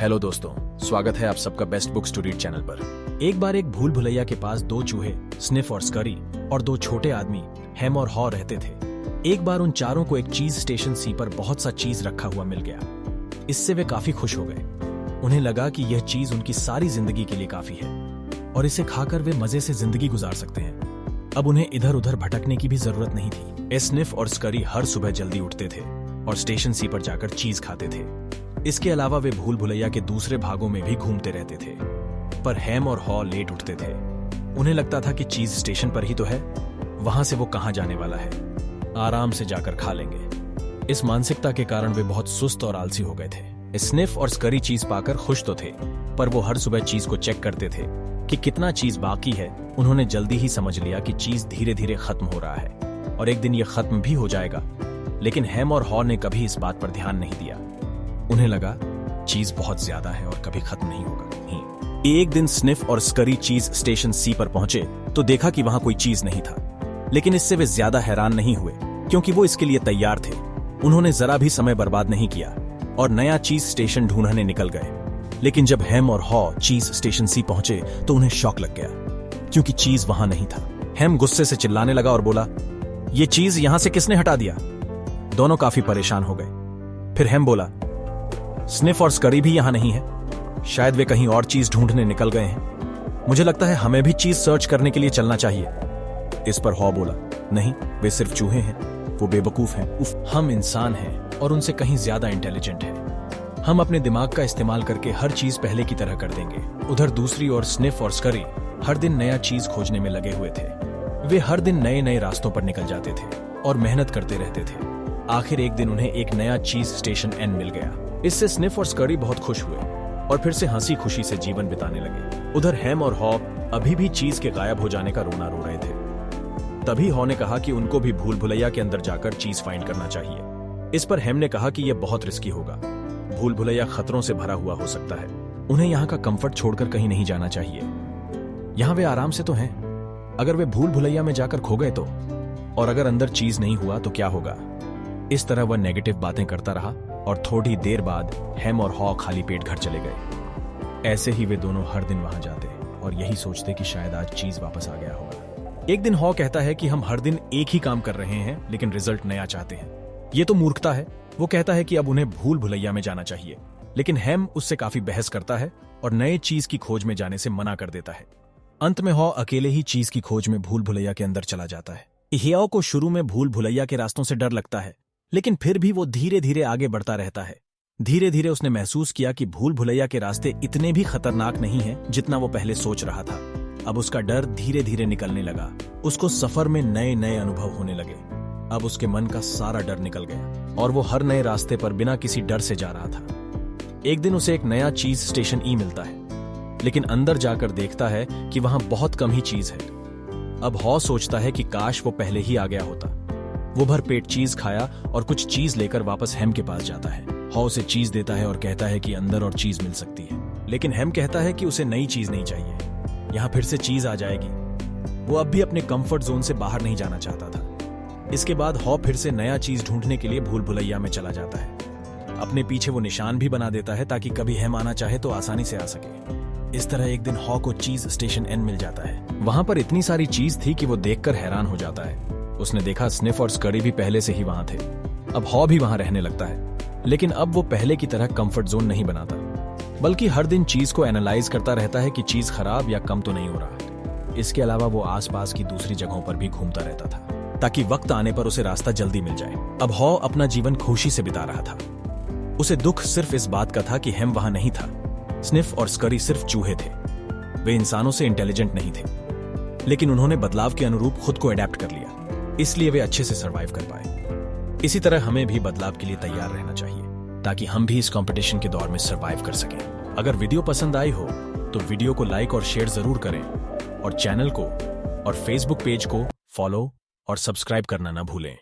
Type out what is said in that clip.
Hello दोस्तों, स्वागत है आप सबका best books to read channel पर। एक बार एक भूल भुलैया के पास दो चूहे स्निफ और स्करी और दो छोटे आदमी हेम और हॉ रहते थे। एक बार उन चारों को एक चीज स्टेशन सी पर बहुत सा चीज रखा हुआ मिल गया। इससे वे काफी खुश हो गए। उन्हें लगा कि यह चीज उनकी सारी जिंदगी के लिए काफी है और इसे खाकर वे मजे से जिंदगी गुजार सकते हैं। अब उन्हें इधर उधर भटकने की भी जरूरत नहीं थी। स्निफ और स्करी हर सुबह जल्दी उठते थे और स्टेशन सी पर जाकर चीज खाते थे। इसके अलावा वे भूल भुलैया के दूसरे भागों में भी घूमते रहते थे, पर हेम और हॉ लेट उठते थे। उन्हें लगता था कि चीज स्टेशन पर ही तो है, वहां से वो कहां जाने वाला है, आराम से जाकर खा लेंगे। इस मानसिकता के कारण वे बहुत सुस्त और आलसी हो गए थे। स्निफ और स्करी चीज पाकर खुश तो थे, पर वो हर सुबह चीज को चेक करते थे कि कितना चीज बाकी है। उन्होंने जल्दी ही समझ लिया कि चीज धीरे धीरे खत्म हो रहा है और एक दिन ये खत्म भी हो जाएगा। लेकिन हेम और हॉ ने कभी इस बात पर ध्यान नहीं दिया। उन्हें लगा चीज बहुत ज्यादा है और कभी खत्म नहीं होगा। एक दिन स्निफ और स्करी चीज स्टेशन सी पर पहुंचे तो देखा कि वहां कोई चीज नहीं था। लेकिन इससे वे ज्यादा हैरान नहीं हुए, क्योंकि वो इसके लिए तैयार थे। उन्होंने जरा भी समय बर्बाद नहीं किया और नया चीज स्टेशन ढूंढने निकल गए। लेकिन जब हेम और हॉ चीज स्टेशन सी पहुंचे तो उन्हें शॉक लग गया, क्योंकि चीज वहां नहीं था। हेम गुस्से से चिल्लाने लगा और बोला, ये चीज यहां से किसने हटा दिया? दोनों काफी परेशान हो गए। फिर हेम बोला, स्निफ और स्करी भी यहां नहीं है, शायद वे कहीं और चीज ढूंढने निकल गए हैं। मुझे लगता है हमें भी चीज सर्च करने के लिए चलना चाहिए। इस पर हॉ बोला, नहीं, वे सिर्फ चूहे हैं, वो बेवकूफ हैं। उफ, हम इंसान हैं और उनसे कहीं ज्यादा इंटेलिजेंट हैं। हम अपने दिमाग का इस्तेमाल करके हर चीज पहले की तरह कर देंगे। उधर दूसरी ओर स्निफ और स्करी हर दिन नया चीज खोजने में लगे हुए थे। वे हर दिन नए नए रास्तों पर निकल जाते थे और मेहनत करते रहते थे। आखिर एक दिन उन्हें एक नया चीज स्टेशन एन मिल गया। इससे स्निफ और स्करी बहुत खुश हुए और फिर से हंसी खुशी से जीवन बिताने लगे। उधर हेम और हॉ अभी भी चीज के गायब हो जाने का रोना रो रहे थे। तभी हॉ ने कहा कि उनको भी भूल भुलैया के अंदर जाकर चीज फाइंड करना चाहिए। इस पर हेम ने कहा कि यह बहुत रिस्की होगा, भूल भुलैया खतरों से भरा हुआ हो सकता है। उन्हें यहाँ का कंफर्ट छोड़कर कहीं नहीं जाना चाहिए। यहाँ वे आराम से तो हैं। अगर वे भूल भुलैया में जाकर खो गए तो, और अगर अंदर चीज नहीं हुआ तो क्या होगा? इस तरह वह नेगेटिव बातें करता रहा और थोड़ी देर बाद हेम और हॉ खाली पेट घर चले गए। ऐसे ही वे दोनों हर दिन वहां जाते और यही सोचते कि शायद आज चीज वापस आ गया होगा। एक दिन हॉ कहता है कि हम हर दिन एक ही काम कर रहे हैं लेकिन रिजल्ट नया चाहते हैं। ये तो मूर्खता है। वो कहता है कि अब उन्हें भूल भुलैया में जाना चाहिए, लेकिन हेम उससे काफी बहस करता है और नए चीज की खोज में जाने से मना कर देता है। अंत में हॉ अकेले ही चीज की खोज में भूल भुलैया के अंदर चला जाता है। हियाओ को शुरू में भूल भुलैया के रास्तों से डर लगता है, लेकिन फिर भी वो धीरे धीरे आगे बढ़ता रहता है। धीरे धीरे उसने महसूस किया कि भूल भुलैया के रास्ते इतने भी खतरनाक नहीं हैं जितना वो पहले सोच रहा था। अब उसका डर धीरे धीरे निकलने लगा। उसको सफर में नए नए अनुभव होने लगे। अब उसके मन का सारा डर निकल गया और वो हर नए रास्ते पर बिना किसी डर से जा रहा था। एक दिन उसे एक नया चीज स्टेशन ई मिलता है, लेकिन अंदर जाकर देखता है कि वहां बहुत कम ही चीज है। अब हॉ सोचता है कि काश वो पहले ही आ गया होता। वो भर पेट चीज खाया और कुछ चीज लेकर वापस हेम के पास जाता है। हॉ उसे चीज देता है और कहता है कि अंदर और चीज मिल सकती है, लेकिन हेम कहता है कि उसे नई चीज नहीं चाहिए, यहाँ फिर से चीज आ जाएगी। वो अब भी अपने कंफर्ट जोन से बाहर नहीं जाना चाहता था। इसके बाद हॉ फिर से नया चीज ढूंढने के लिए भूल भुलैया में चला जाता है। अपने पीछे वो निशान भी बना देता है ताकि कभी हेम आना चाहे तो आसानी से आ सके। इस तरह एक दिन हॉ को चीज स्टेशन एन मिल जाता है। वहां पर इतनी सारी चीज थी कि वो देखकर हैरान हो जाता है। उसने देखा स्निफ और स्करी भी पहले से ही वहां थे। अब हॉ भी वहां रहने लगता है, लेकिन अब वो पहले की तरह कंफर्ट जोन नहीं बनाता, बल्कि हर दिन चीज को एनालाइज करता रहता है कि चीज खराब या कम तो नहीं हो रहा। इसके अलावा वो आसपास की दूसरी जगहों पर भी घूमता रहता था ताकि वक्त आने पर उसे रास्ता जल्दी मिल जाए। अब हॉ अपना जीवन खुशी से बिता रहा था। उसे दुख सिर्फ इस बात का था कि हेम वहां नहीं था। स्निफ और स्करी सिर्फ चूहे थे। वे इंसानों से इंटेलिजेंट नहीं थे, लेकिन उन्होंने बदलाव के अनुरूप खुद को अडेप्ट कर लिया, इसलिए वे अच्छे से सरवाइव कर पाए। इसी तरह हमें भी बदलाव के लिए तैयार रहना चाहिए ताकि हम भी इस कंपटीशन के दौर में सरवाइव कर सकें। अगर वीडियो पसंद आई हो तो वीडियो को लाइक और शेयर जरूर करें और चैनल को और फेसबुक पेज को फॉलो और सब्सक्राइब करना न भूलें।